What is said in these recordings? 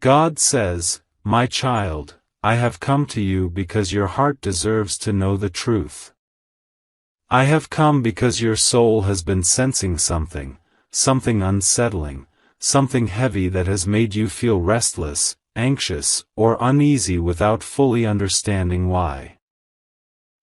God says, "My child, I have come to you because your heart deserves to know the truth. I have come because your soul has been sensing something unsettling, something heavy that has made you feel restless, anxious, or uneasy without fully understanding why.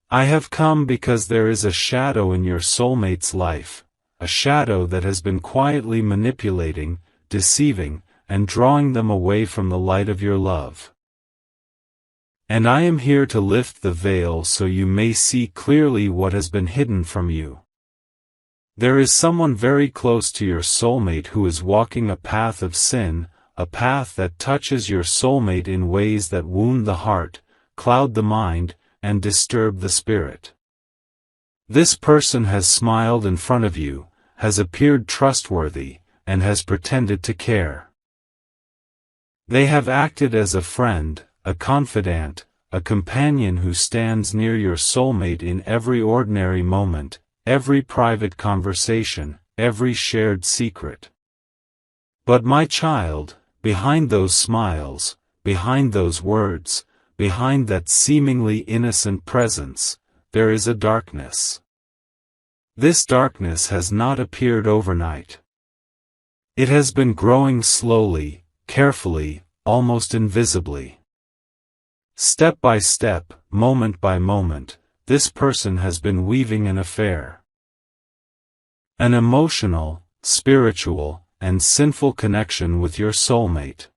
I have come because there is a shadow in your soulmate's life, a shadow that has been quietly manipulating, deceiving, and drawing them away from the light of your love. And I am here to lift the veil so you may see clearly what has been hidden from you. There is someone very close to your soulmate who is walking a path of sin, a path that touches your soulmate in ways that wound the heart, cloud the mind, and disturb the spirit. This person has smiled in front of you, has appeared trustworthy, and has pretended to care. They have acted as a friend, a confidant, a companion who stands near your soulmate in every ordinary moment, every private conversation, every shared secret. But my child, behind those smiles, behind those words, behind that seemingly innocent presence, there is a darkness. This darkness has not appeared overnight. It has been growing slowly, carefully, almost invisibly. Step by step, moment by moment, this person has been weaving an affair. An emotional, spiritual, and sinful connection with your soulmate.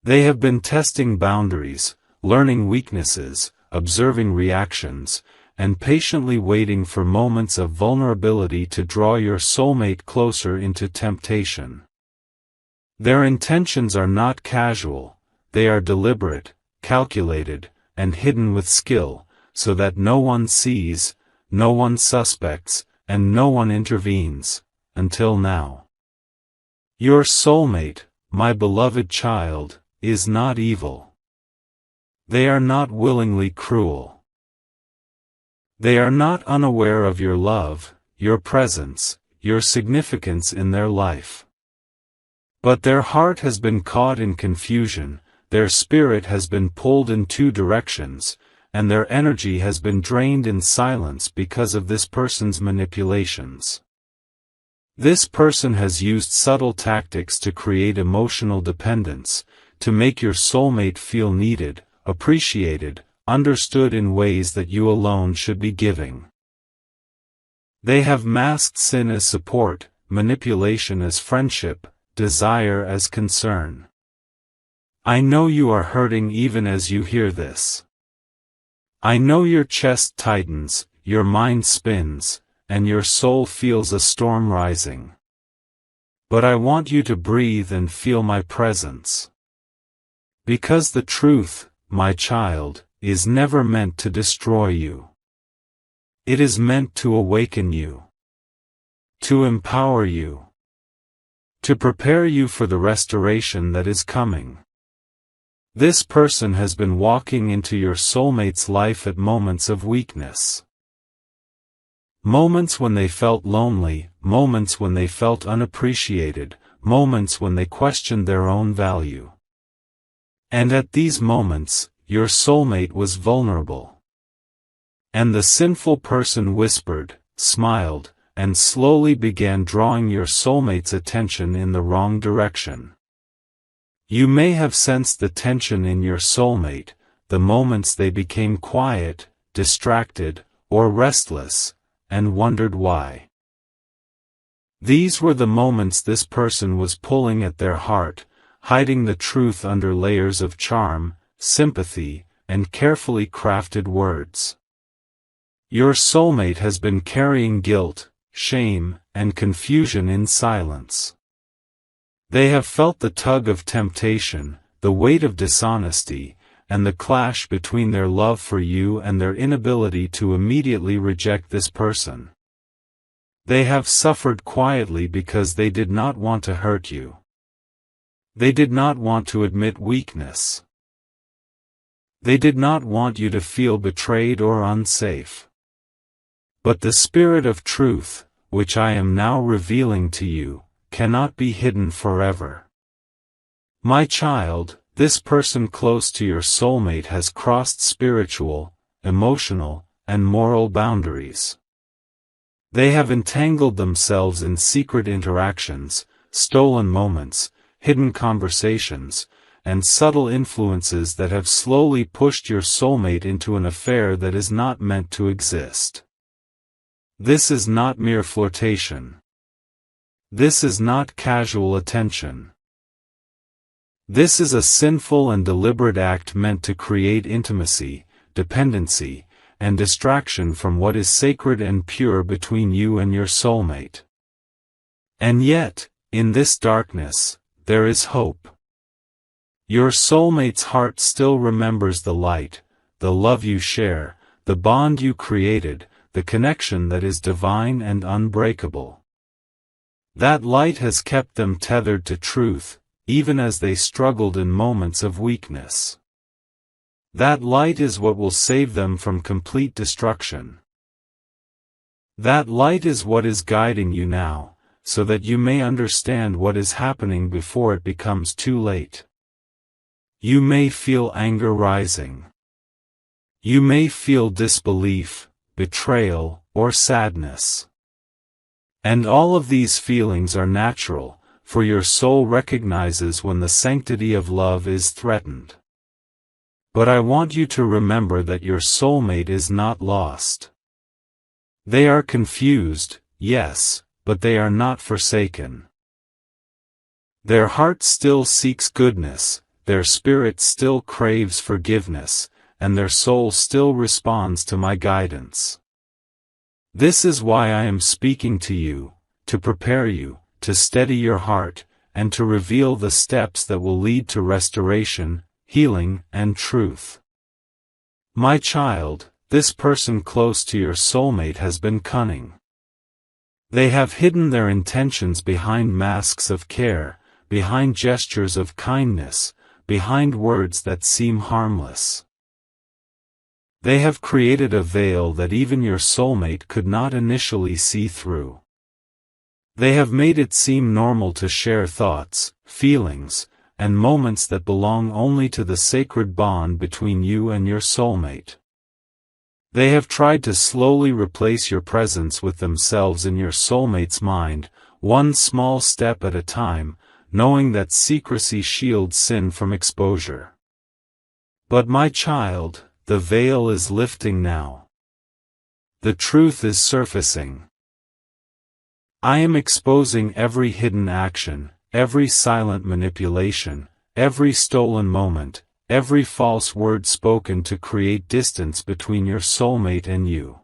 They have been testing boundaries, learning weaknesses, observing reactions, and patiently waiting for moments of vulnerability to draw your soulmate closer into temptation. Their intentions are not casual, they are deliberate, calculated, and hidden with skill, so that no one sees, no one suspects, and no one intervenes, until now. Your soulmate, my beloved child, is not evil. They are not willingly cruel. They are not unaware of your love, your presence, your significance in their life. But their heart has been caught in confusion, their spirit has been pulled in two directions, and their energy has been drained in silence because of this person's manipulations. This person has used subtle tactics to create emotional dependence, to make your soulmate feel needed, appreciated, understood in ways that you alone should be giving. They have masked sin as support, manipulation as friendship, desire as concern. I know you are hurting even as you hear this. I know your chest tightens, your mind spins, and your soul feels a storm rising. But I want you to breathe and feel my presence. Because the truth, my child, is never meant to destroy you. It is meant to awaken you. To empower you. To prepare you for the restoration that is coming. This person has been walking into your soulmate's life at moments of weakness. Moments when they felt lonely, moments when they felt unappreciated, moments when they questioned their own value. And at these moments, your soulmate was vulnerable. And the sinful person whispered, smiled, and slowly began drawing your soulmate's attention in the wrong direction. You may have sensed the tension in your soulmate, the moments they became quiet, distracted, or restless, and wondered why. These were the moments this person was pulling at their heart, hiding the truth under layers of charm, sympathy, and carefully crafted words. Your soulmate has been carrying guilt, shame, and confusion in silence. They have felt the tug of temptation, the weight of dishonesty, and the clash between their love for you and their inability to immediately reject this person. They have suffered quietly because they did not want to hurt you. They did not want to admit weakness. They did not want you to feel betrayed or unsafe. But the Spirit of truth, which I am now revealing to you, cannot be hidden forever. My child, this person close to your soulmate has crossed spiritual, emotional, and moral boundaries. They have entangled themselves in secret interactions, stolen moments, hidden conversations, and subtle influences that have slowly pushed your soulmate into an affair that is not meant to exist. This is not mere flirtation. This is not casual attention. This is a sinful and deliberate act meant to create intimacy, dependency, and distraction from what is sacred and pure between you and your soulmate. And yet, in this darkness, there is hope. Your soulmate's heart still remembers the light, the love you share, the bond you created, the connection that is divine and unbreakable. That light has kept them tethered to truth, even as they struggled in moments of weakness. That light is what will save them from complete destruction. That light is what is guiding you now, so that you may understand what is happening before it becomes too late. You may feel anger rising. You may feel disbelief, betrayal, or sadness. And all of these feelings are natural, for your soul recognizes when the sanctity of love is threatened. But I want you to remember that your soulmate is not lost. They are confused, yes, but they are not forsaken. Their heart still seeks goodness, their spirit still craves forgiveness, and their soul still responds to my guidance. This is why I am speaking to you, to prepare you, to steady your heart, and to reveal the steps that will lead to restoration, healing, and truth. My child, this person close to your soulmate has been cunning. They have hidden their intentions behind masks of care, behind gestures of kindness, behind words that seem harmless. They have created a veil that even your soulmate could not initially see through. They have made it seem normal to share thoughts, feelings, and moments that belong only to the sacred bond between you and your soulmate. They have tried to slowly replace your presence with themselves in your soulmate's mind, one small step at a time, knowing that secrecy shields sin from exposure. But my child, the veil is lifting now. The truth is surfacing. I am exposing every hidden action, every silent manipulation, every stolen moment, every false word spoken to create distance between your soulmate and you.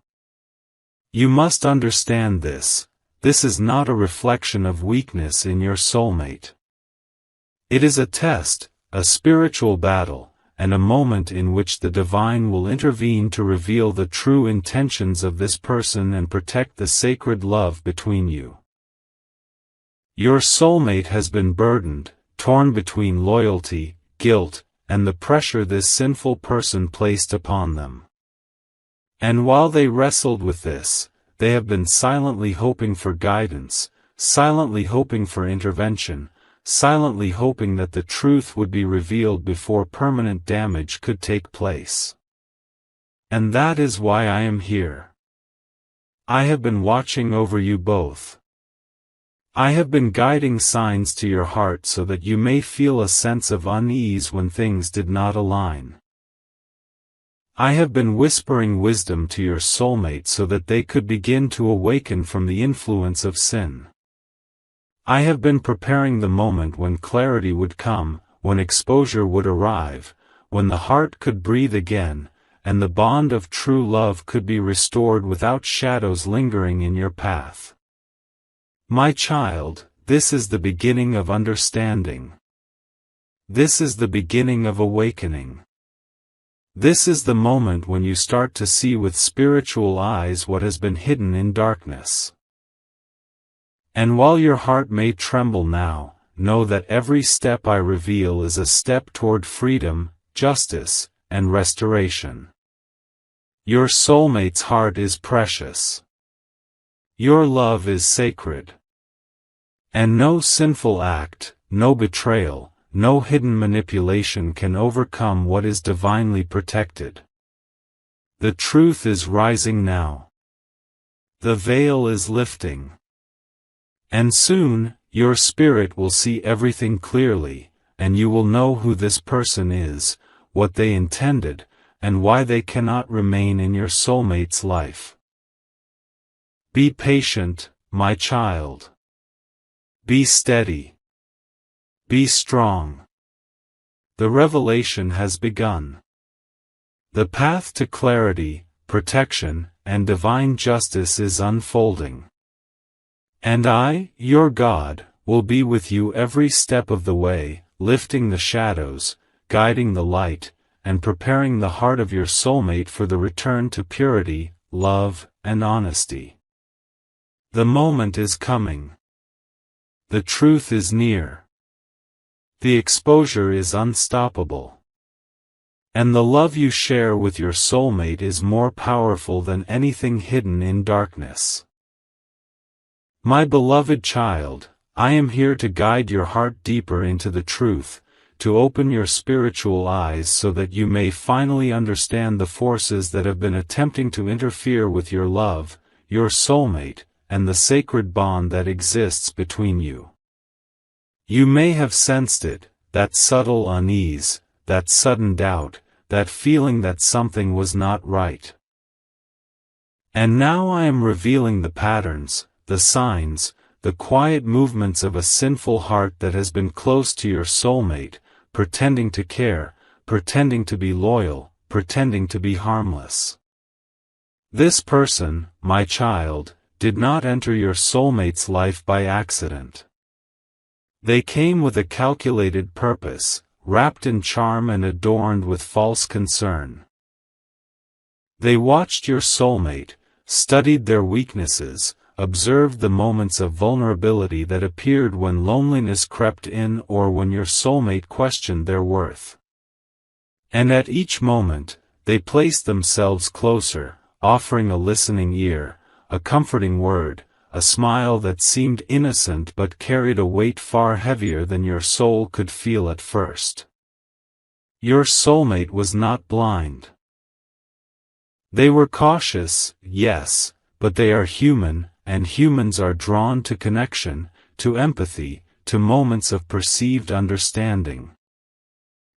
You must understand this. This is not a reflection of weakness in your soulmate. It is a test, a spiritual battle, and a moment in which the divine will intervene to reveal the true intentions of this person and protect the sacred love between you. Your soulmate has been burdened, torn between loyalty, guilt, and the pressure this sinful person placed upon them. And while they wrestled with this, they have been silently hoping for guidance, silently hoping for intervention, silently hoping that the truth would be revealed before permanent damage could take place. And that is why I am here. I have been watching over you both. I have been guiding signs to your heart so that you may feel a sense of unease when things did not align. I have been whispering wisdom to your soulmate so that they could begin to awaken from the influence of sin. I have been preparing the moment when clarity would come, when exposure would arrive, when the heart could breathe again, and the bond of true love could be restored without shadows lingering in your path. My child, this is the beginning of understanding. This is the beginning of awakening. This is the moment when you start to see with spiritual eyes what has been hidden in darkness. And while your heart may tremble now, know that every step I reveal is a step toward freedom, justice, and restoration. Your soulmate's heart is precious. Your love is sacred. And no sinful act, no betrayal, no hidden manipulation can overcome what is divinely protected. The truth is rising now. The veil is lifting. And soon, your spirit will see everything clearly, and you will know who this person is, what they intended, and why they cannot remain in your soulmate's life. Be patient, my child. Be steady. Be strong. The revelation has begun. The path to clarity, protection, and divine justice is unfolding. And I, your God, will be with you every step of the way, lifting the shadows, guiding the light, and preparing the heart of your soulmate for the return to purity, love, and honesty. The moment is coming. The truth is near. The exposure is unstoppable. And the love you share with your soulmate is more powerful than anything hidden in darkness. My beloved child, I am here to guide your heart deeper into the truth, to open your spiritual eyes so that you may finally understand the forces that have been attempting to interfere with your love, your soulmate, and the sacred bond that exists between you. You may have sensed it, that subtle unease, that sudden doubt, that feeling that something was not right. And now I am revealing the patterns, the signs, the quiet movements of a sinful heart that has been close to your soulmate, pretending to care, pretending to be loyal, pretending to be harmless. This person, my child, did not enter your soulmate's life by accident. They came with a calculated purpose, wrapped in charm and adorned with false concern. They watched your soulmate, studied their weaknesses, observed the moments of vulnerability that appeared when loneliness crept in or when your soulmate questioned their worth. And at each moment, they placed themselves closer, offering a listening ear, a comforting word, a smile that seemed innocent but carried a weight far heavier than your soul could feel at first. Your soulmate was not blind. They were cautious, yes, but they are human, and humans are drawn to connection, to empathy, to moments of perceived understanding.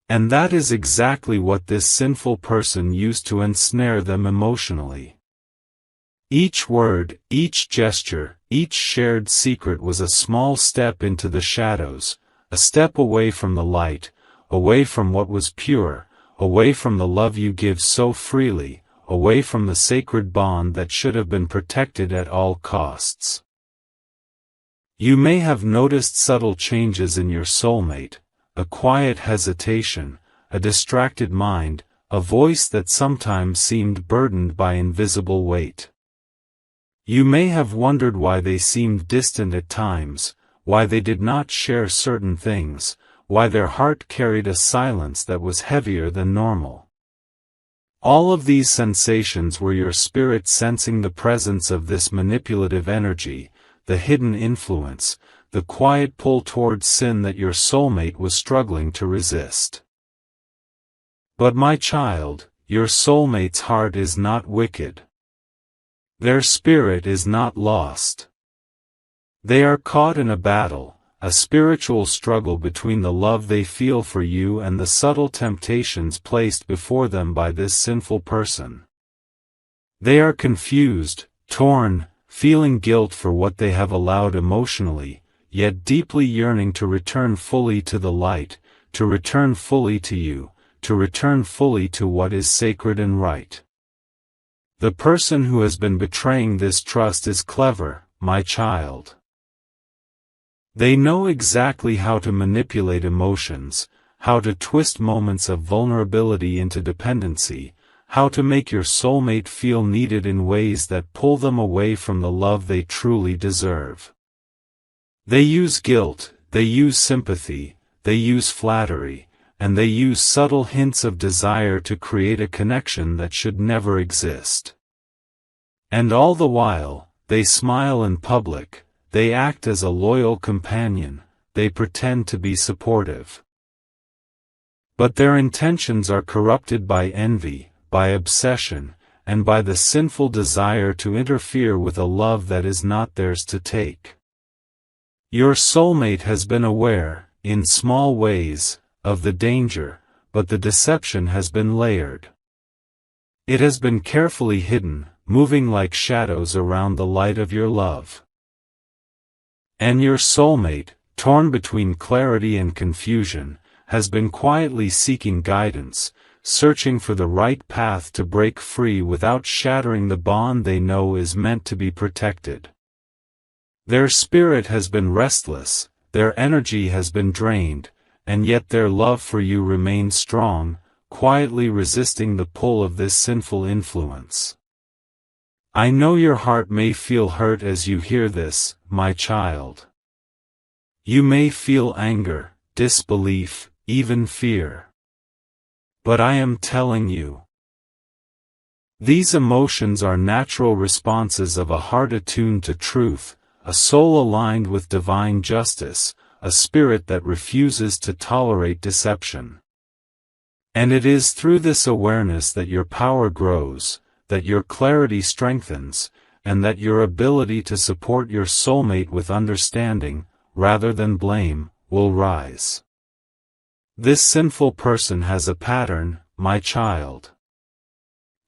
And that is exactly what this sinful person used to ensnare them emotionally. Each word, each gesture, each shared secret was a small step into the shadows, a step away from the light, away from what was pure, away from the love you give so freely, away from the sacred bond that should have been protected at all costs. You may have noticed subtle changes in your soulmate, a quiet hesitation, a distracted mind, a voice that sometimes seemed burdened by invisible weight. You may have wondered why they seemed distant at times, why they did not share certain things, why their heart carried a silence that was heavier than normal. All of these sensations were your spirit sensing the presence of this manipulative energy, the hidden influence, the quiet pull towards sin that your soulmate was struggling to resist. But my child, your soulmate's heart is not wicked. Their spirit is not lost. They are caught in a battle, a spiritual struggle between the love they feel for you and the subtle temptations placed before them by this sinful person. They are confused, torn, feeling guilt for what they have allowed emotionally, yet deeply yearning to return fully to the light, to return fully to you, to return fully to what is sacred and right. The person who has been betraying this trust is clever, my child. They know exactly how to manipulate emotions, how to twist moments of vulnerability into dependency, how to make your soulmate feel needed in ways that pull them away from the love they truly deserve. They use guilt, they use sympathy, they use flattery, and they use subtle hints of desire to create a connection that should never exist. And all the while, they smile in public, they act as a loyal companion, they pretend to be supportive. But their intentions are corrupted by envy, by obsession, and by the sinful desire to interfere with a love that is not theirs to take. Your soulmate has been aware, in small ways, of the danger, but the deception has been layered. It has been carefully hidden, moving like shadows around the light of your love. And your soulmate, torn between clarity and confusion, has been quietly seeking guidance, searching for the right path to break free without shattering the bond they know is meant to be protected. Their spirit has been restless, their energy has been drained, and yet their love for you remains strong, quietly resisting the pull of this sinful influence. I know your heart may feel hurt as you hear this, my child. You may feel anger, disbelief, even fear. But I am telling you, these emotions are natural responses of a heart attuned to truth, a soul aligned with divine justice, a spirit that refuses to tolerate deception. And it is through this awareness that your power grows, that your clarity strengthens, and that your ability to support your soulmate with understanding, rather than blame, will rise. This sinful person has a pattern, my child.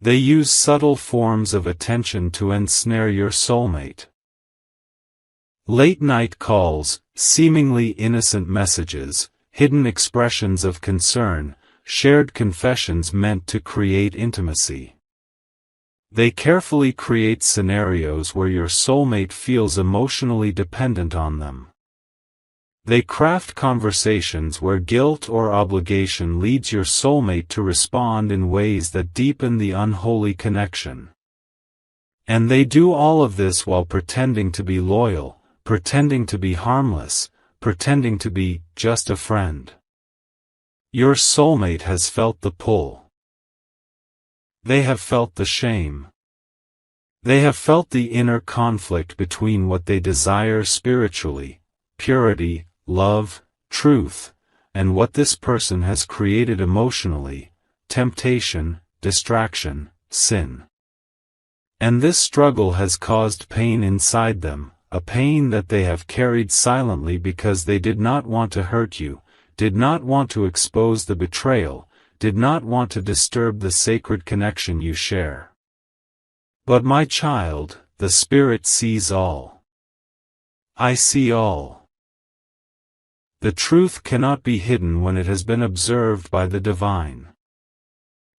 They use subtle forms of attention to ensnare your soulmate. Late-night calls, seemingly innocent messages, hidden expressions of concern, shared confessions meant to create intimacy. They carefully create scenarios where your soulmate feels emotionally dependent on them. They craft conversations where guilt or obligation leads your soulmate to respond in ways that deepen the unholy connection. And they do all of this while pretending to be loyal, pretending to be harmless, pretending to be just a friend. Your soulmate has felt the pull. They have felt the shame. They have felt the inner conflict between what they desire spiritually, purity, love, truth, and what this person has created emotionally, temptation, distraction, sin. And this struggle has caused pain inside them, a pain that they have carried silently because they did not want to hurt you, did not want to expose the betrayal, did not want to disturb the sacred connection you share. But my child, the Spirit sees all. I see all. The truth cannot be hidden when it has been observed by the divine.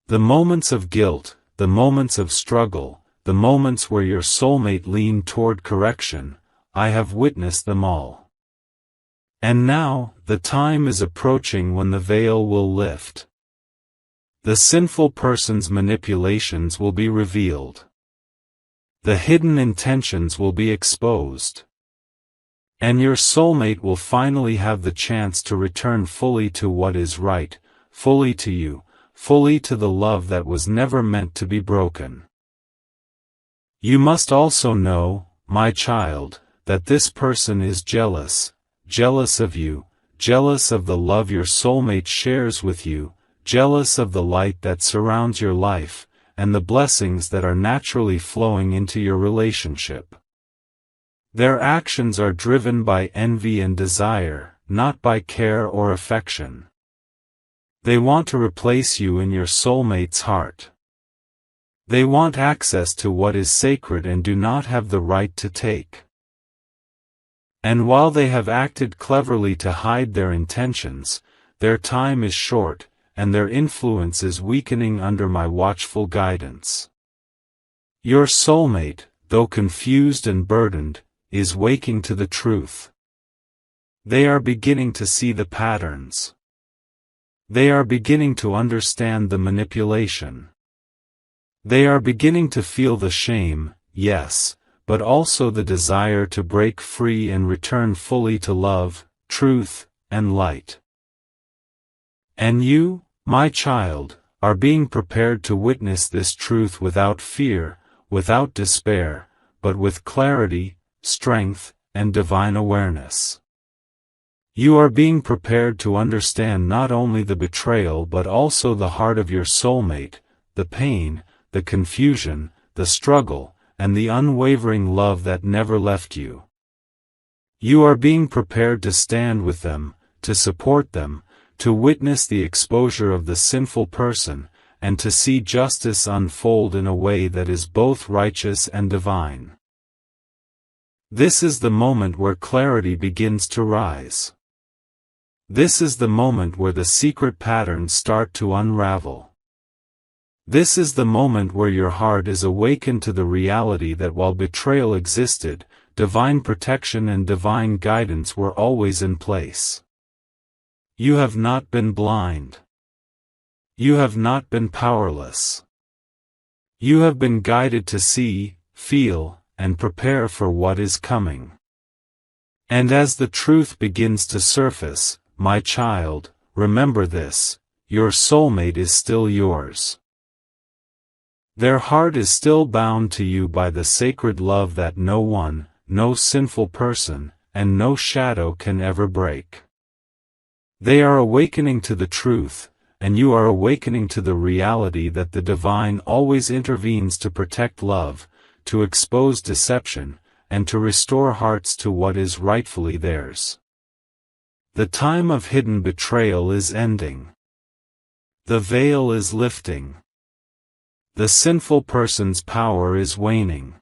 The moments of guilt, the moments of struggle, the moments where your soulmate leaned toward correction, I have witnessed them all. And now, the time is approaching when the veil will lift. The sinful person's manipulations will be revealed. The hidden intentions will be exposed. And your soulmate will finally have the chance to return fully to what is right, fully to you, fully to the love that was never meant to be broken. You must also know, my child, that this person is jealous, jealous of you, jealous of the love your soulmate shares with you, jealous of the light that surrounds your life, and the blessings that are naturally flowing into your relationship. Their actions are driven by envy and desire, not by care or affection. They want to replace you in your soulmate's heart. They want access to what is sacred and do not have the right to take. And while they have acted cleverly to hide their intentions, their time is short, and their influence is weakening under my watchful guidance. Your soulmate, though confused and burdened, is waking to the truth. They are beginning to see the patterns. They are beginning to understand the manipulation. They are beginning to feel the shame, yes, but also the desire to break free and return fully to love, truth, and light. And you, my child, are being prepared to witness this truth without fear, without despair, but with clarity, strength, and divine awareness. You are being prepared to understand not only the betrayal but also the heart of your soulmate, the pain, the confusion, the struggle, and the unwavering love that never left you. You are being prepared to stand with them, to support them, to witness the exposure of the sinful person, and to see justice unfold in a way that is both righteous and divine. This is the moment where clarity begins to rise. This is the moment where the secret patterns start to unravel. This is the moment where your heart is awakened to the reality that while betrayal existed, divine protection and divine guidance were always in place. You have not been blind. You have not been powerless. You have been guided to see, feel, and prepare for what is coming. And as the truth begins to surface, my child, remember this: your soulmate is still yours. Their heart is still bound to you by the sacred love that no one, no sinful person, and no shadow can ever break. They are awakening to the truth, and you are awakening to the reality that the divine always intervenes to protect love, to expose deception, and to restore hearts to what is rightfully theirs. The time of hidden betrayal is ending. The veil is lifting. The sinful person's power is waning.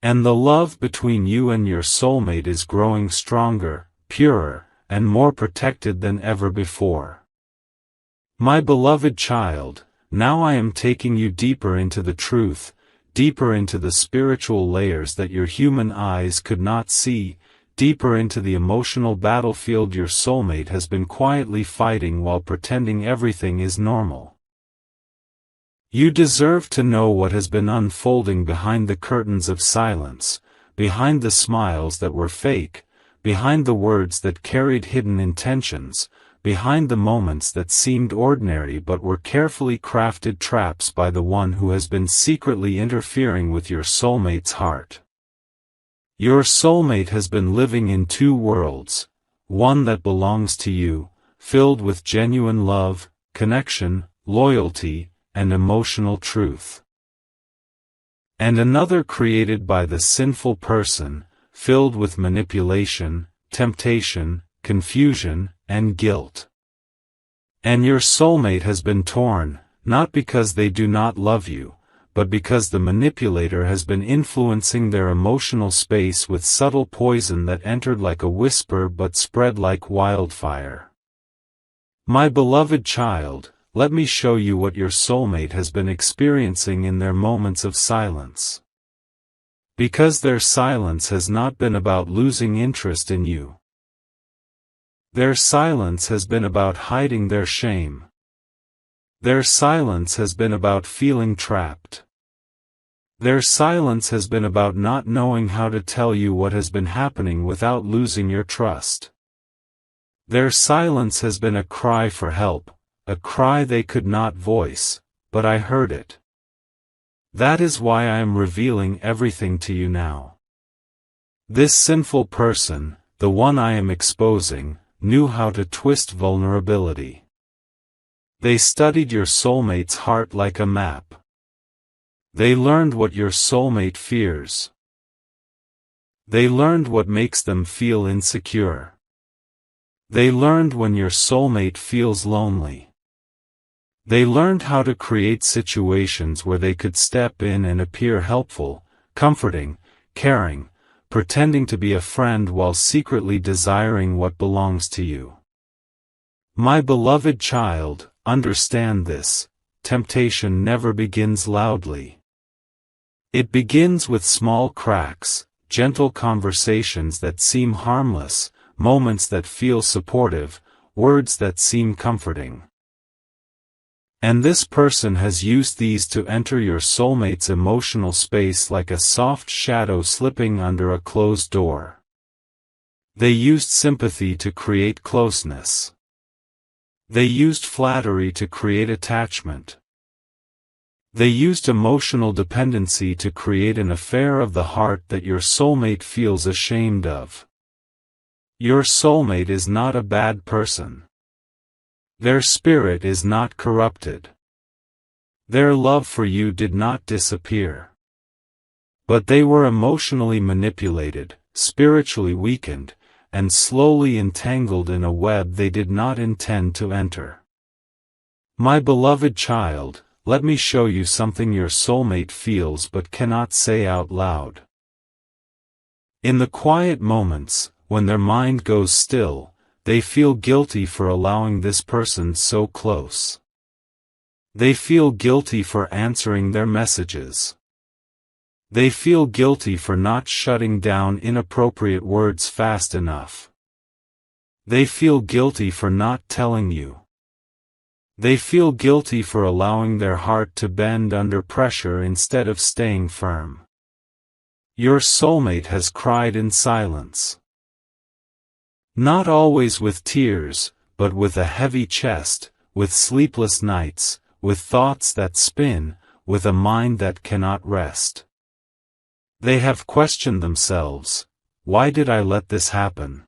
And the love between you and your soulmate is growing stronger, purer, and more protected than ever before. My beloved child, now I am taking you deeper into the truth, deeper into the spiritual layers that your human eyes could not see, deeper into the emotional battlefield your soulmate has been quietly fighting while pretending everything is normal. You deserve to know what has been unfolding behind the curtains of silence, behind the smiles that were fake, behind the words that carried hidden intentions, behind the moments that seemed ordinary but were carefully crafted traps by the one who has been secretly interfering with your soulmate's heart. Your soulmate has been living in two worlds, one that belongs to you, filled with genuine love, connection, loyalty, and emotional truth. And another created by the sinful person, filled with manipulation, temptation, confusion, and guilt. And your soulmate has been torn, not because they do not love you, but because the manipulator has been influencing their emotional space with subtle poison that entered like a whisper but spread like wildfire. My beloved child, let me show you what your soulmate has been experiencing in their moments of silence. Because their silence has not been about losing interest in you. Their silence has been about hiding their shame. Their silence has been about feeling trapped. Their silence has been about not knowing how to tell you what has been happening without losing your trust. Their silence has been a cry for help, a cry they could not voice, but I heard it. That is why I am revealing everything to you now. This sinful person, the one I am exposing, knew how to twist vulnerability. They studied your soulmate's heart like a map. They learned what your soulmate fears. They learned what makes them feel insecure. They learned when your soulmate feels lonely. They learned how to create situations where they could step in and appear helpful, comforting, caring, pretending to be a friend while secretly desiring what belongs to you. My beloved child, understand this: temptation never begins loudly. It begins with small cracks, gentle conversations that seem harmless, moments that feel supportive, words that seem comforting. And this person has used these to enter your soulmate's emotional space like a soft shadow slipping under a closed door. They used sympathy to create closeness. They used flattery to create attachment. They used emotional dependency to create an affair of the heart that your soulmate feels ashamed of. Your soulmate is not a bad person. Their spirit is not corrupted. Their love for you did not disappear. But they were emotionally manipulated, spiritually weakened, and slowly entangled in a web they did not intend to enter. My beloved child, let me show you something your soulmate feels but cannot say out loud. In the quiet moments, when their mind goes still, they feel guilty for allowing this person so close. They feel guilty for answering their messages. They feel guilty for not shutting down inappropriate words fast enough. They feel guilty for not telling you. They feel guilty for allowing their heart to bend under pressure instead of staying firm. Your soulmate has cried in silence. Not always with tears, but with a heavy chest, with sleepless nights, with thoughts that spin, with a mind that cannot rest. They have questioned themselves. Why did I let this happen?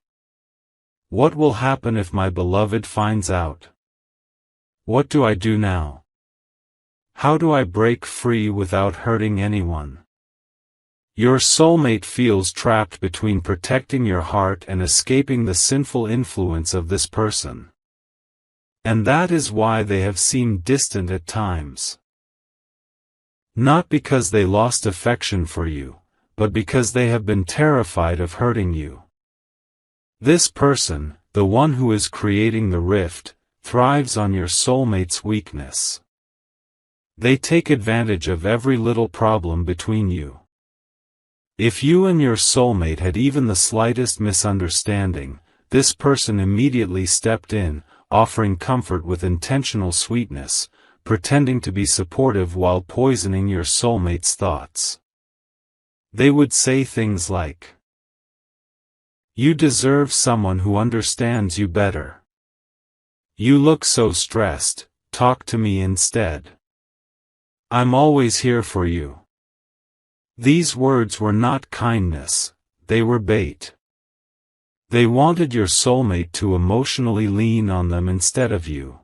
What will happen if my beloved finds out? What do I do now? How do I break free without hurting anyone? Your soulmate feels trapped between protecting your heart and escaping the sinful influence of this person. And that is why they have seemed distant at times. Not because they lost affection for you, but because they have been terrified of hurting you. This person, the one who is creating the rift, thrives on your soulmate's weakness. They take advantage of every little problem between you. If you and your soulmate had even the slightest misunderstanding, this person immediately stepped in, offering comfort with intentional sweetness, pretending to be supportive while poisoning your soulmate's thoughts. They would say things like, "You deserve someone who understands you better. You look so stressed, talk to me instead. I'm always here for you." These words were not kindness, they were bait. They wanted your soulmate to emotionally lean on them instead of you.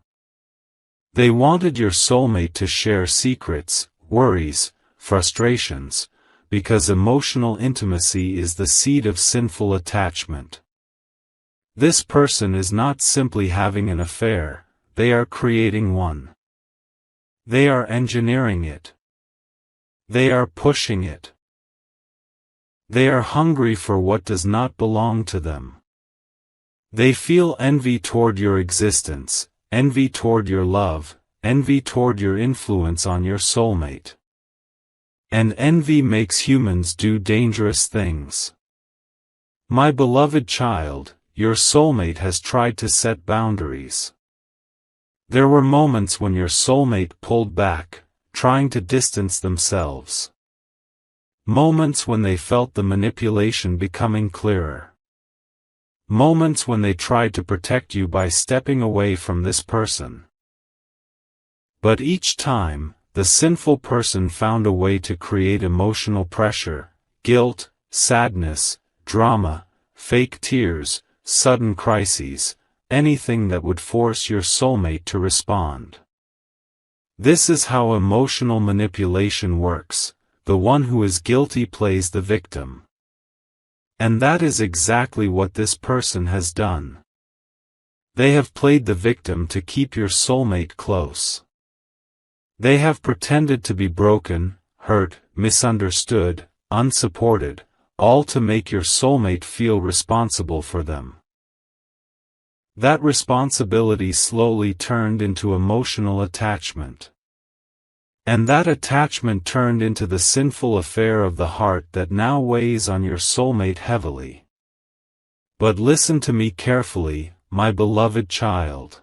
They wanted your soulmate to share secrets, worries, frustrations, because emotional intimacy is the seed of sinful attachment. This person is not simply having an affair, they are creating one. They are engineering it. They are pushing it. They are hungry for what does not belong to them. They feel envy toward your existence, envy toward your love, envy toward your influence on your soulmate. And envy makes humans do dangerous things. My beloved child, your soulmate has tried to set boundaries. There were moments when your soulmate pulled back, trying to distance themselves. Moments when they felt the manipulation becoming clearer. Moments when they tried to protect you by stepping away from this person. But each time, the sinful person found a way to create emotional pressure, guilt, sadness, drama, fake tears, sudden crises, anything that would force your soulmate to respond. This is how emotional manipulation works. The one who is guilty plays the victim. And that is exactly what this person has done. They have played the victim to keep your soulmate close. They have pretended to be broken, hurt, misunderstood, unsupported, all to make your soulmate feel responsible for them. That responsibility slowly turned into emotional attachment. And that attachment turned into the sinful affair of the heart that now weighs on your soulmate heavily. But listen to me carefully, my beloved child.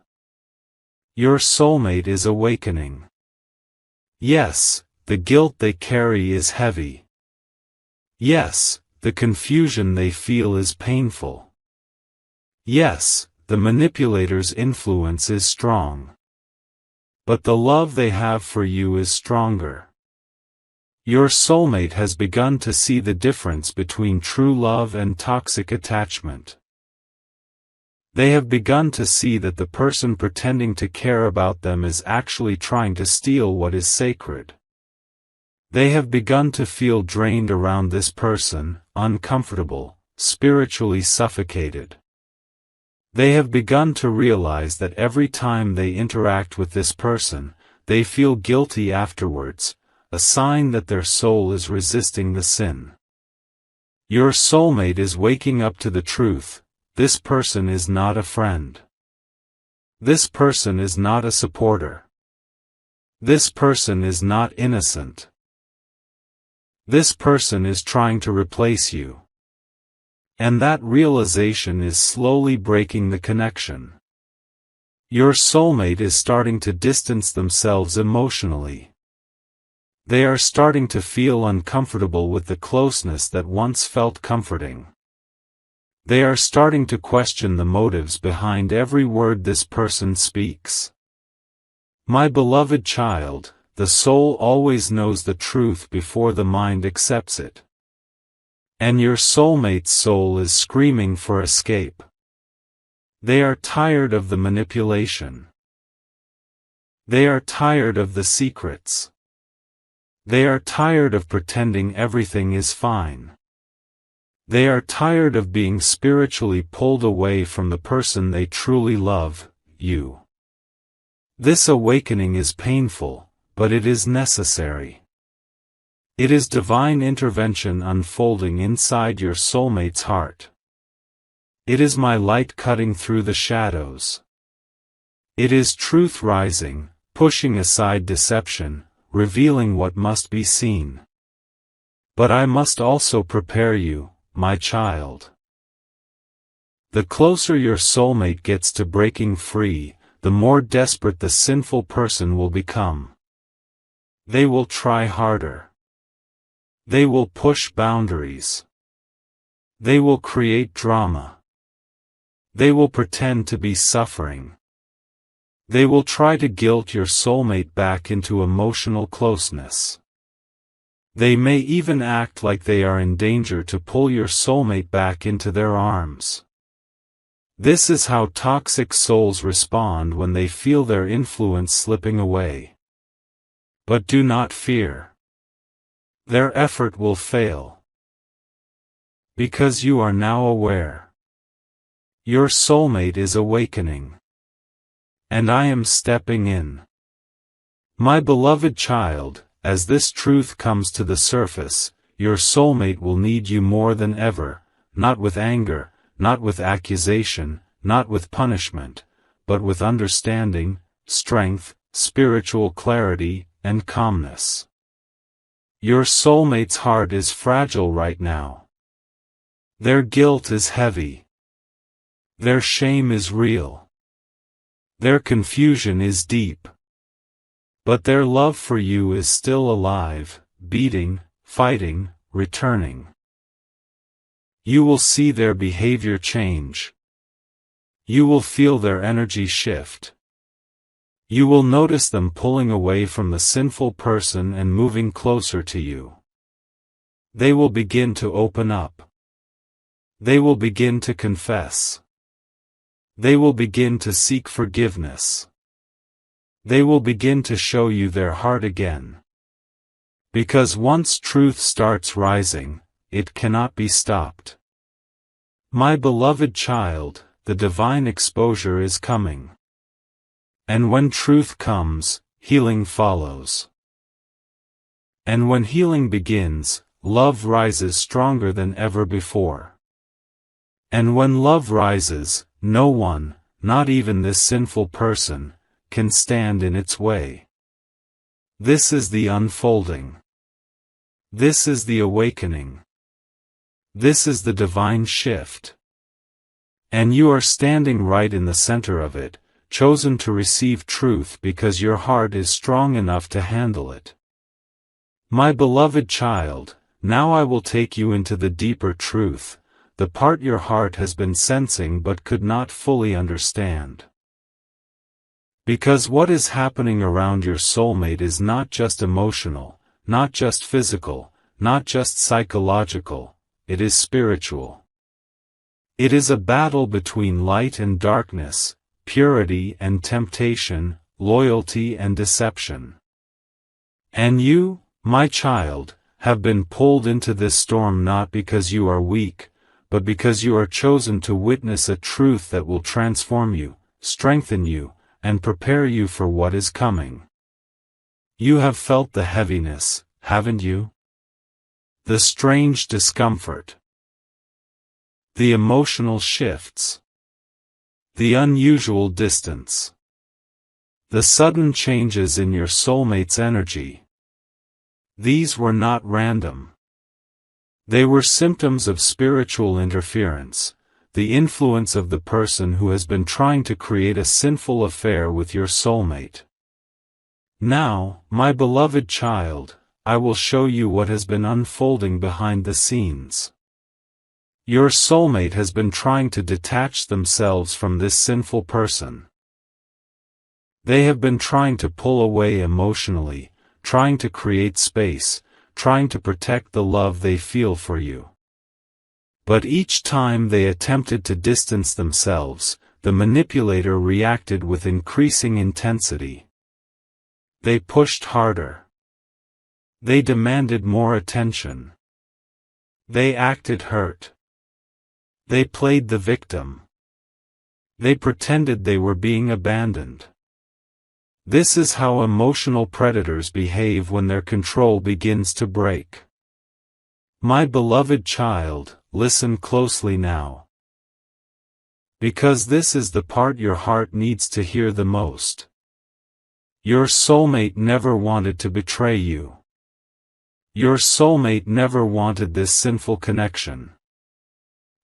Your soulmate is awakening. Yes, the guilt they carry is heavy. Yes, the confusion they feel is painful. Yes, the manipulator's influence is strong. But the love they have for you is stronger. Your soulmate has begun to see the difference between true love and toxic attachment. They have begun to see that the person pretending to care about them is actually trying to steal what is sacred. They have begun to feel drained around this person, uncomfortable, spiritually suffocated. They have begun to realize that every time they interact with this person, they feel guilty afterwards, a sign that their soul is resisting the sin. Your soulmate is waking up to the truth. This person is not a friend. This person is not a supporter. This person is not innocent. This person is trying to replace you. And that realization is slowly breaking the connection. Your soulmate is starting to distance themselves emotionally. They are starting to feel uncomfortable with the closeness that once felt comforting. They are starting to question the motives behind every word this person speaks. My beloved child, the soul always knows the truth before the mind accepts it. And your soulmate's soul is screaming for escape. They are tired of the manipulation. They are tired of the secrets. They are tired of pretending everything is fine. They are tired of being spiritually pulled away from the person they truly love, you. This awakening is painful, but it is necessary. It is divine intervention unfolding inside your soulmate's heart. It is my light cutting through the shadows. It is truth rising, pushing aside deception, revealing what must be seen. But I must also prepare you, my child. The closer your soulmate gets to breaking free, the more desperate the sinful person will become. They will try harder. They will push boundaries. They will create drama. They will pretend to be suffering. They will try to guilt your soulmate back into emotional closeness. They may even act like they are in danger to pull your soulmate back into their arms. This is how toxic souls respond when they feel their influence slipping away. But do not fear. Their effort will fail. Because you are now aware. Your soulmate is awakening. And I am stepping in. My beloved child, as this truth comes to the surface, your soulmate will need you more than ever, not with anger, not with accusation, not with punishment, but with understanding, strength, spiritual clarity, and calmness. Your soulmate's heart is fragile right now. Their guilt is heavy. Their shame is real. Their confusion is deep. But their love for you is still alive, beating, fighting, returning. You will see their behavior change. You will feel their energy shift. You will notice them pulling away from the sinful person and moving closer to you. They will begin to open up. They will begin to confess. They will begin to seek forgiveness. They will begin to show you their heart again. Because once truth starts rising, it cannot be stopped. My beloved child, the divine exposure is coming. And when truth comes, healing follows. And when healing begins, love rises stronger than ever before. And when love rises, no one, not even this sinful person, can stand in its way. This is the unfolding. This is the awakening. This is the divine shift. And you are standing right in the center of it, chosen to receive truth because your heart is strong enough to handle it. My beloved child, now I will take you into the deeper truth, the part your heart has been sensing but could not fully understand. Because what is happening around your soulmate is not just emotional, not just physical, not just psychological, it is spiritual. It is a battle between light and darkness, purity and temptation, loyalty and deception. And you, my child, have been pulled into this storm not because you are weak, but because you are chosen to witness a truth that will transform you, strengthen you, and prepare you for what is coming. You have felt the heaviness, haven't you? The strange discomfort. The emotional shifts. The unusual distance. The sudden changes in your soulmate's energy. These were not random. They were symptoms of spiritual interference, the influence of the person who has been trying to create a sinful affair with your soulmate. Now, my beloved child, I will show you what has been unfolding behind the scenes. Your soulmate has been trying to detach themselves from this sinful person. They have been trying to pull away emotionally, trying to create space, trying to protect the love they feel for you. But each time they attempted to distance themselves, the manipulator reacted with increasing intensity. They pushed harder. They demanded more attention. They acted hurt. They played the victim. They pretended they were being abandoned. This is how emotional predators behave when their control begins to break. My beloved child, listen closely now. Because this is the part your heart needs to hear the most. Your soulmate never wanted to betray you. Your soulmate never wanted this sinful connection.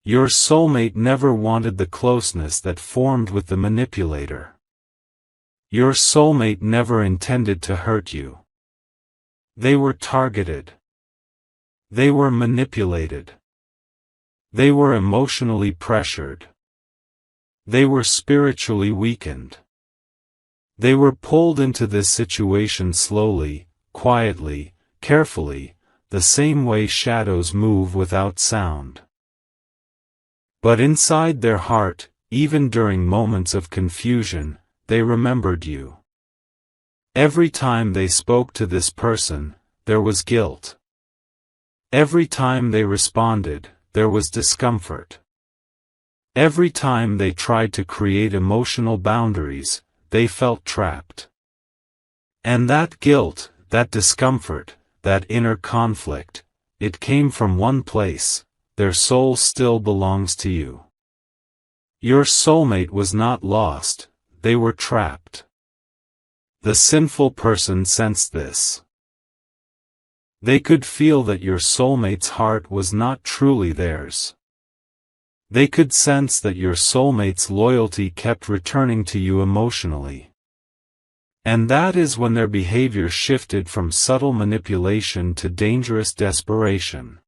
Your soulmate never wanted the closeness that formed with the manipulator. Your soulmate never intended to hurt you. They were targeted. They were manipulated. They were emotionally pressured. They were spiritually weakened. They were pulled into this situation slowly, quietly, carefully, the same way shadows move without sound. But inside their heart, even during moments of confusion, they remembered you. Every time they spoke to this person, there was guilt. Every time they responded, there was discomfort. Every time they tried to create emotional boundaries, they felt trapped. And that guilt, that discomfort, that inner conflict, it came from one place: their soul still belongs to you. Your soulmate was not lost, they were trapped. The sinful person sensed this. They could feel that your soulmate's heart was not truly theirs. They could sense that your soulmate's loyalty kept returning to you emotionally. And that is when their behavior shifted from subtle manipulation to dangerous desperation.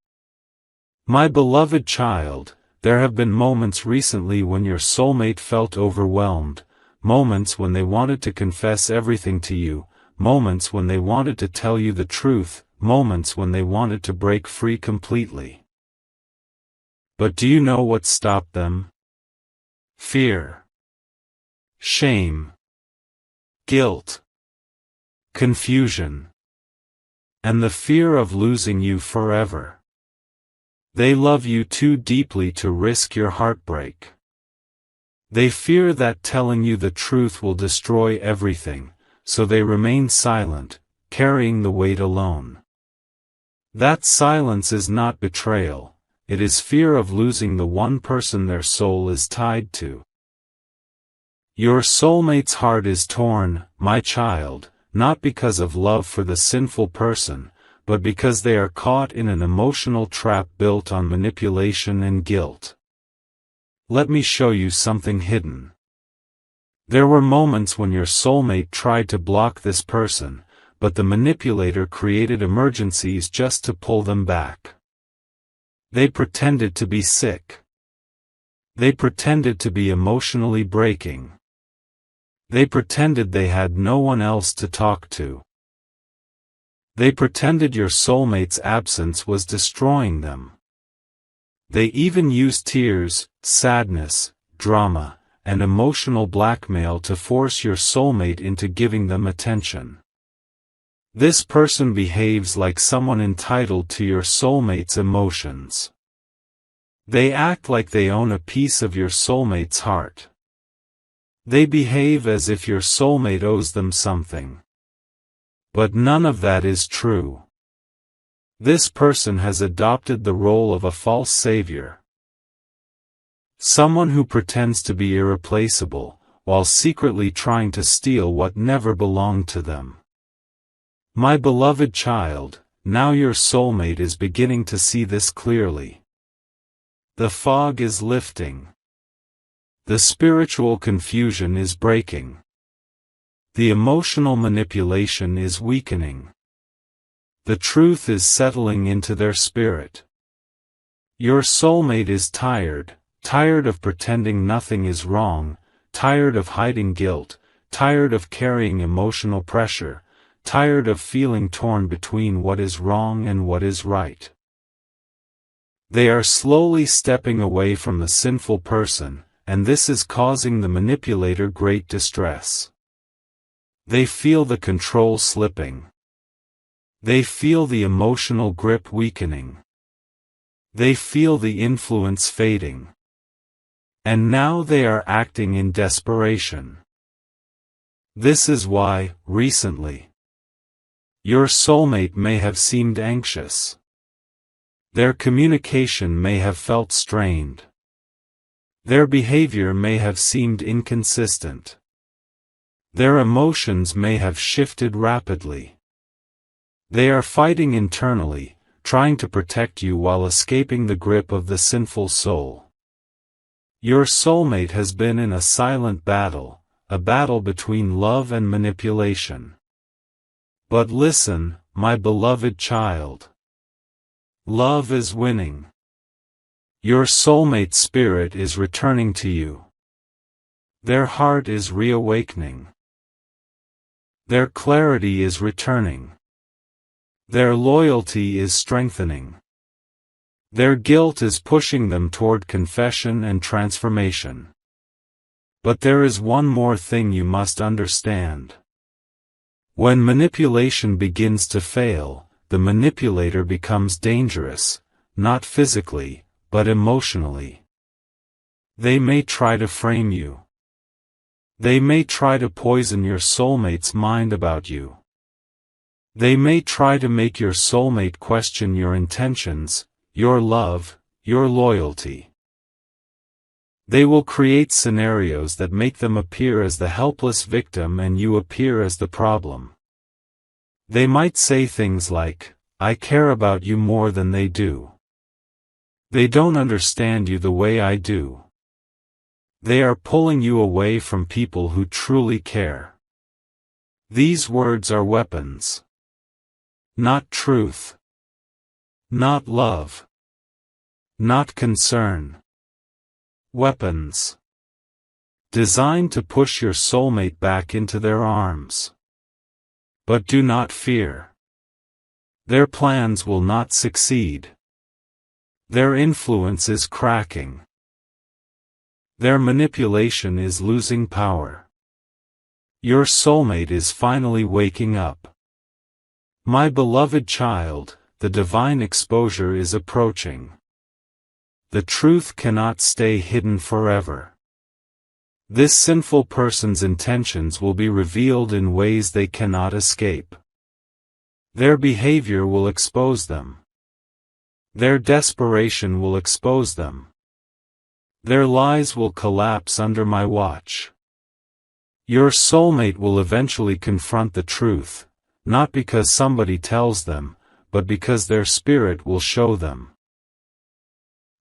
My beloved child, there have been moments recently when your soulmate felt overwhelmed, moments when they wanted to confess everything to you, moments when they wanted to tell you the truth, moments when they wanted to break free completely. But do you know what stopped them? Fear. Shame. Guilt. Confusion. And the fear of losing you forever. They love you too deeply to risk your heartbreak. They fear that telling you the truth will destroy everything, so they remain silent, carrying the weight alone. That silence is not betrayal, it is fear of losing the one person their soul is tied to. Your soulmate's heart is torn, my child, not because of love for the sinful person, but because they are caught in an emotional trap built on manipulation and guilt. Let me show you something hidden. There were moments when your soulmate tried to block this person, but the manipulator created emergencies just to pull them back. They pretended to be sick. They pretended to be emotionally breaking. They pretended they had no one else to talk to. They pretended your soulmate's absence was destroying them. They even use tears, sadness, drama, and emotional blackmail to force your soulmate into giving them attention. This person behaves like someone entitled to your soulmate's emotions. They act like they own a piece of your soulmate's heart. They behave as if your soulmate owes them something. But none of that is true. This person has adopted the role of a false savior. Someone who pretends to be irreplaceable, while secretly trying to steal what never belonged to them. My beloved child, now your soulmate is beginning to see this clearly. The fog is lifting. The spiritual confusion is breaking. The emotional manipulation is weakening. The truth is settling into their spirit. Your soulmate is tired of pretending nothing is wrong, tired of hiding guilt, tired of carrying emotional pressure, tired of feeling torn between what is wrong and what is right. They are slowly stepping away from the sinful person, and this is causing the manipulator great distress. They feel the control slipping. They feel the emotional grip weakening. They feel the influence fading. And now they are acting in desperation. This is why, recently, your soulmate may have seemed anxious. Their communication may have felt strained. Their behavior may have seemed inconsistent. Their emotions may have shifted rapidly. They are fighting internally, trying to protect you while escaping the grip of the sinful soul. Your soulmate has been in a silent battle, a battle between love and manipulation. But listen, my beloved child. Love is winning. Your soulmate spirit is returning to you. Their heart is reawakening. Their clarity is returning. Their loyalty is strengthening. Their guilt is pushing them toward confession and transformation. But there is one more thing you must understand. When manipulation begins to fail, the manipulator becomes dangerous, not physically, but emotionally. They may try to frame you. They may try to poison your soulmate's mind about you. They may try to make your soulmate question your intentions, your love, your loyalty. They will create scenarios that make them appear as the helpless victim and you appear as the problem. They might say things like, "I care about you more than they do. They don't understand you the way I do. They are pulling you away from people who truly care." These words are weapons. Not truth. Not love. Not concern. Weapons. Designed to push your soulmate back into their arms. But do not fear. Their plans will not succeed. Their influence is cracking. Their manipulation is losing power. Your soulmate is finally waking up. My beloved child, the divine exposure is approaching. The truth cannot stay hidden forever. This sinful person's intentions will be revealed in ways they cannot escape. Their behavior will expose them. Their desperation will expose them. Their lies will collapse under my watch. Your soulmate will eventually confront the truth, not because somebody tells them, but because their spirit will show them.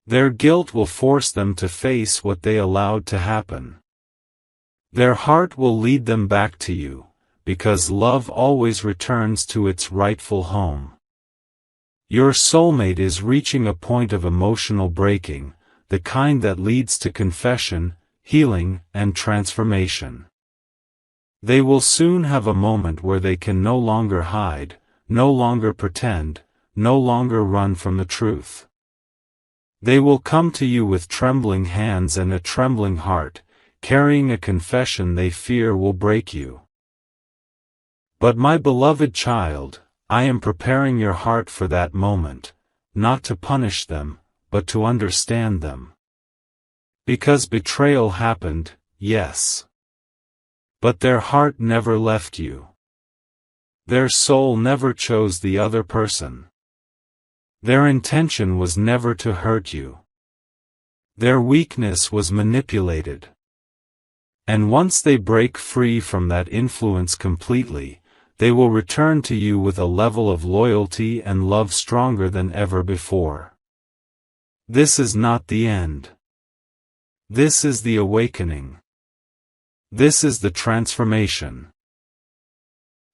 Their guilt will force them to face what they allowed to happen. Their heart will lead them back to you, because love always returns to its rightful home. Your soulmate is reaching a point of emotional breaking, the kind that leads to confession, healing, and transformation. They will soon have a moment where they can no longer hide, no longer pretend, no longer run from the truth. They will come to you with trembling hands and a trembling heart, carrying a confession they fear will break you. But my beloved child, I am preparing your heart for that moment, not to punish them, but to understand them. Because betrayal happened, yes. But their heart never left you. Their soul never chose the other person. Their intention was never to hurt you. Their weakness was manipulated. And once they break free from that influence completely, they will return to you with a level of loyalty and love stronger than ever before. This is not the end. This is the awakening. This is the transformation.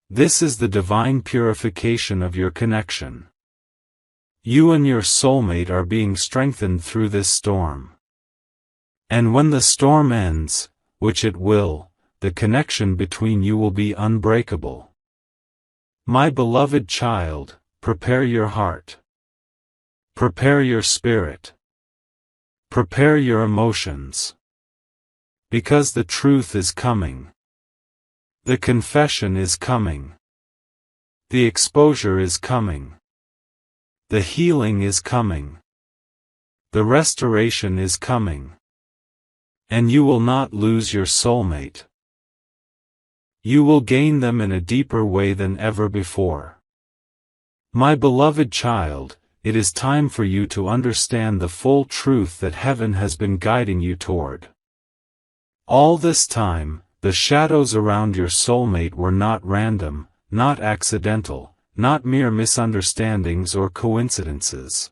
This is the divine purification of your connection. You and your soulmate are being strengthened through this storm. And when the storm ends, which it will, the connection between you will be unbreakable. My beloved child, prepare your heart. Prepare your spirit. Prepare your emotions. Because the truth is coming. The confession is coming. The exposure is coming. The healing is coming. The restoration is coming. And you will not lose your soulmate. You will gain them in a deeper way than ever before. My beloved child, it is time for you to understand the full truth that heaven has been guiding you toward. All this time, the shadows around your soulmate were not random, not accidental, not mere misunderstandings or coincidences.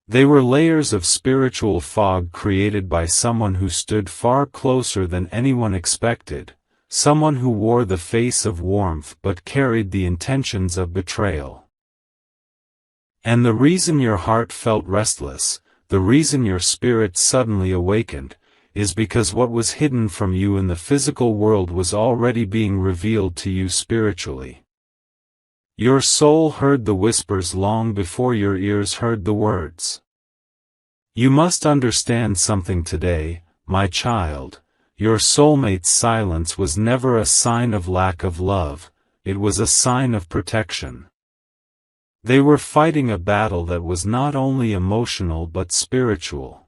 They were layers of spiritual fog created by someone who stood far closer than anyone expected, someone who wore the face of warmth but carried the intentions of betrayal. And the reason your heart felt restless, the reason your spirit suddenly awakened, is because what was hidden from you in the physical world was already being revealed to you spiritually. Your soul heard the whispers long before your ears heard the words. You must understand something today, my child. Your soulmate's silence was never a sign of lack of love, it was a sign of protection. They were fighting a battle that was not only emotional but spiritual.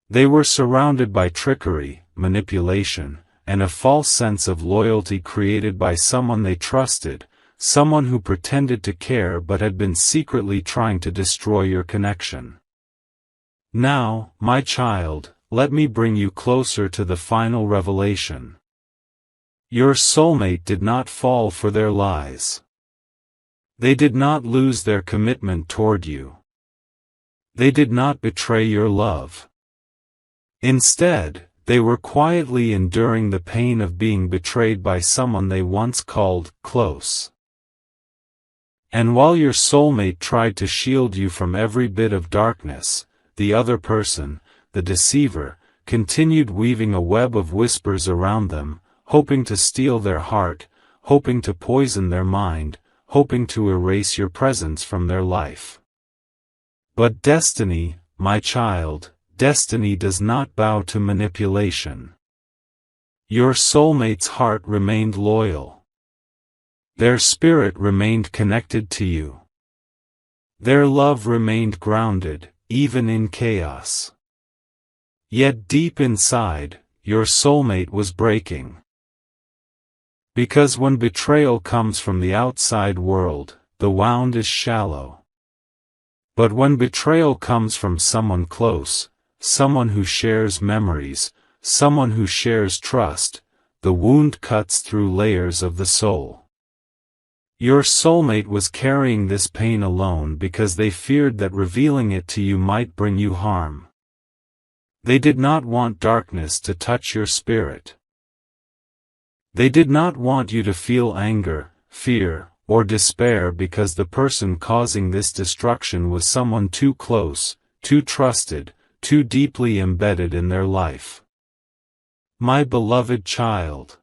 They were surrounded by trickery, manipulation, and a false sense of loyalty created by someone they trusted, someone who pretended to care but had been secretly trying to destroy your connection. Now, my child, let me bring you closer to the final revelation. Your soulmate did not fall for their lies. They did not lose their commitment toward you. They did not betray your love. Instead, they were quietly enduring the pain of being betrayed by someone they once called close. And while your soulmate tried to shield you from every bit of darkness, the other person, the deceiver, continued weaving a web of whispers around them, hoping to steal their heart, hoping to poison their mind, hoping to erase your presence from their life. But destiny, my child, destiny does not bow to manipulation. Your soulmate's heart remained loyal. Their spirit remained connected to you. Their love remained grounded, even in chaos. Yet deep inside, your soulmate was breaking. Because when betrayal comes from the outside world, the wound is shallow. But when betrayal comes from someone close, someone who shares memories, someone who shares trust, the wound cuts through layers of the soul. Your soulmate was carrying this pain alone because they feared that revealing it to you might bring you harm. They did not want darkness to touch your spirit. They did not want you to feel anger, fear, or despair because the person causing this destruction was someone too close, too trusted, too deeply embedded in their life. My beloved child,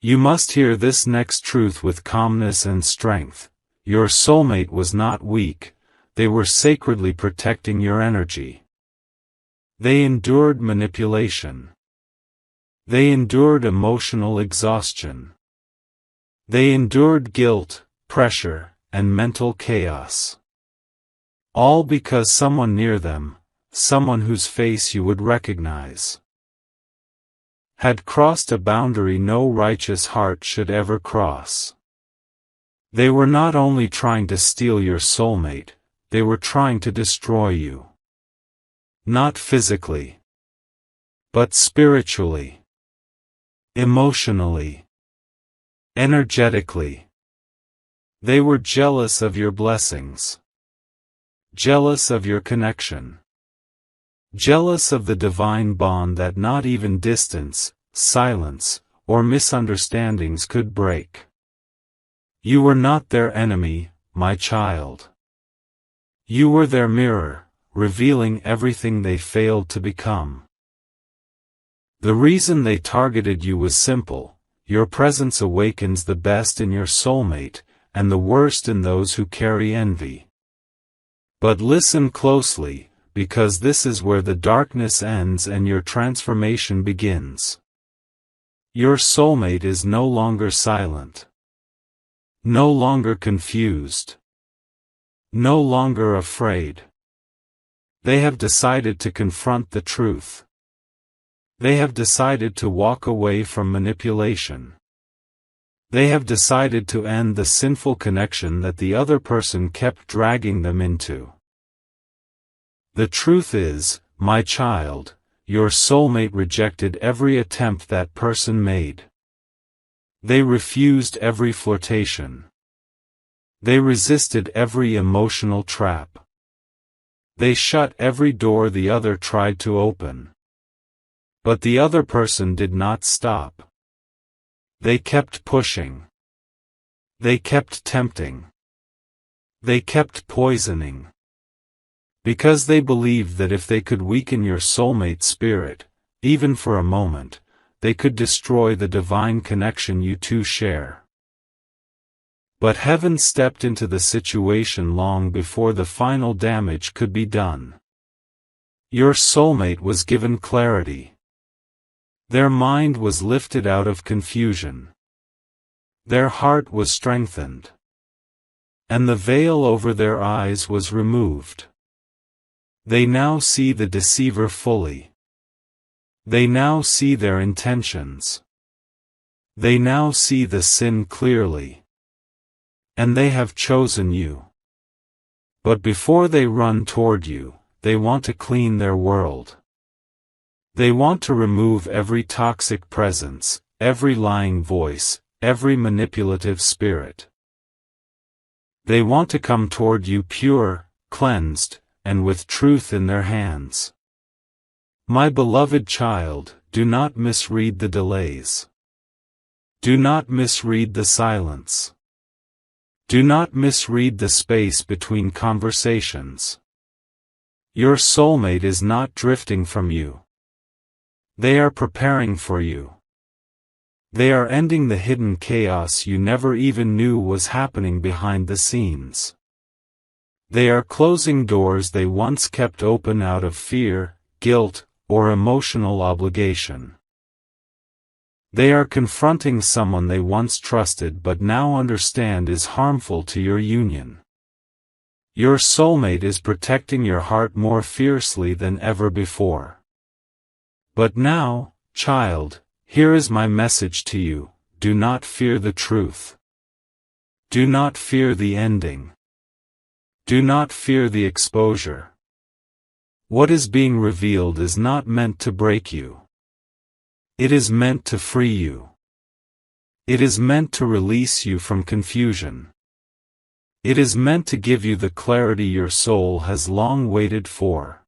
you must hear this next truth with calmness and strength. Your soulmate was not weak, they were sacredly protecting your energy. They endured manipulation. They endured emotional exhaustion. They endured guilt, pressure, and mental chaos. All because someone near them, someone whose face you would recognize, had crossed a boundary no righteous heart should ever cross. They were not only trying to steal your soulmate, they were trying to destroy you. Not physically, but spiritually, emotionally, energetically. They were jealous of your blessings, jealous of your connection, jealous of the divine bond that not even distance, silence, or misunderstandings could break. You were not their enemy, my child. You were their mirror, revealing everything they failed to become. The reason they targeted you was simple: your presence awakens the best in your soulmate, and the worst in those who carry envy. But listen closely, because this is where the darkness ends and your transformation begins. Your soulmate is no longer silent, no longer confused, no longer afraid. They have decided to confront the truth. They have decided to walk away from manipulation. They have decided to end the sinful connection that the other person kept dragging them into. The truth is, my child, your soulmate rejected every attempt that person made. They refused every flirtation. They resisted every emotional trap. They shut every door the other tried to open. But the other person did not stop. They kept pushing. They kept tempting. They kept poisoning. Because they believed that if they could weaken your soulmate spirit, even for a moment, they could destroy the divine connection you two share. But heaven stepped into the situation long before the final damage could be done. Your soulmate was given clarity. Their mind was lifted out of confusion. Their heart was strengthened. And the veil over their eyes was removed. They now see the deceiver fully. They now see their intentions. They now see the sin clearly. And they have chosen you. But before they run toward you, they want to clean their world. They want to remove every toxic presence, every lying voice, every manipulative spirit. They want to come toward you pure, cleansed, and with truth in their hands. My beloved child, do not misread the delays. Do not misread the silence. Do not misread the space between conversations. Your soulmate is not drifting from you. They are preparing for you. They are ending the hidden chaos you never even knew was happening behind the scenes. They are closing doors they once kept open out of fear, guilt, or emotional obligation. They are confronting someone they once trusted but now understand is harmful to your union. Your soulmate is protecting your heart more fiercely than ever before. But now, child, here is my message to you: do not fear the truth. Do not fear the ending. Do not fear the exposure. What is being revealed is not meant to break you. It is meant to free you. It is meant to release you from confusion. It is meant to give you the clarity your soul has long waited for.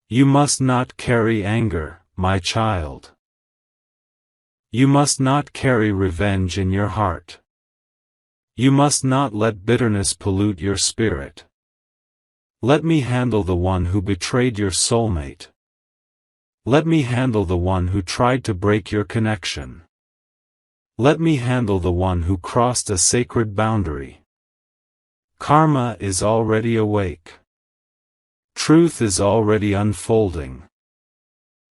You must not carry anger, my child. You must not carry revenge in your heart. You must not let bitterness pollute your spirit. Let me handle the one who betrayed your soulmate. Let me handle the one who tried to break your connection. Let me handle the one who crossed a sacred boundary. Karma is already awake. Truth is already unfolding.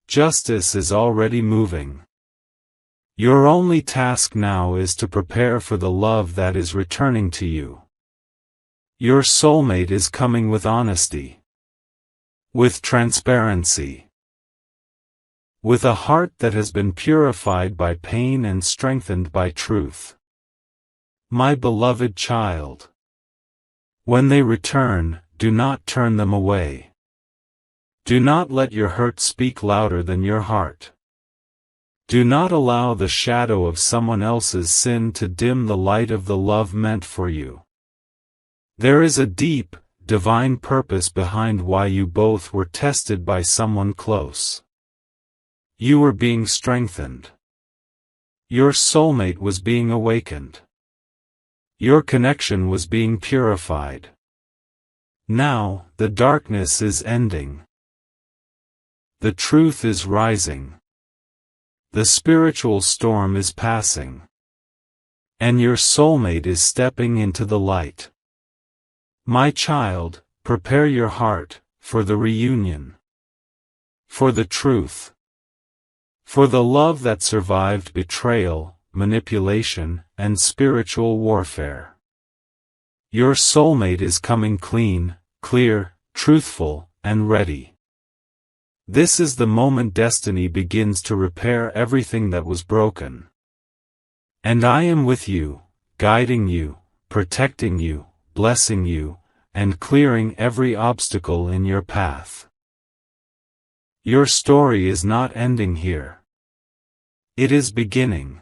Justice is already moving. Your only task now is to prepare for the love that is returning to you. Your soulmate is coming with honesty, with transparency, with a heart that has been purified by pain and strengthened by truth. My beloved child, when they return, do not turn them away. Do not let your hurt speak louder than your heart. Do not allow the shadow of someone else's sin to dim the light of the love meant for you. There is a deep, divine purpose behind why you both were tested by someone close. You were being strengthened. Your soulmate was being awakened. Your connection was being purified. Now, the darkness is ending. The truth is rising. The spiritual storm is passing. And your soulmate is stepping into the light. My child, prepare your heart, for the reunion. For the truth. For the love that survived betrayal, manipulation, and spiritual warfare. Your soulmate is coming clean, clear, truthful, and ready. This is the moment destiny begins to repair everything that was broken. And I am with you, guiding you, protecting you, blessing you, and clearing every obstacle in your path. Your story is not ending here. It is beginning.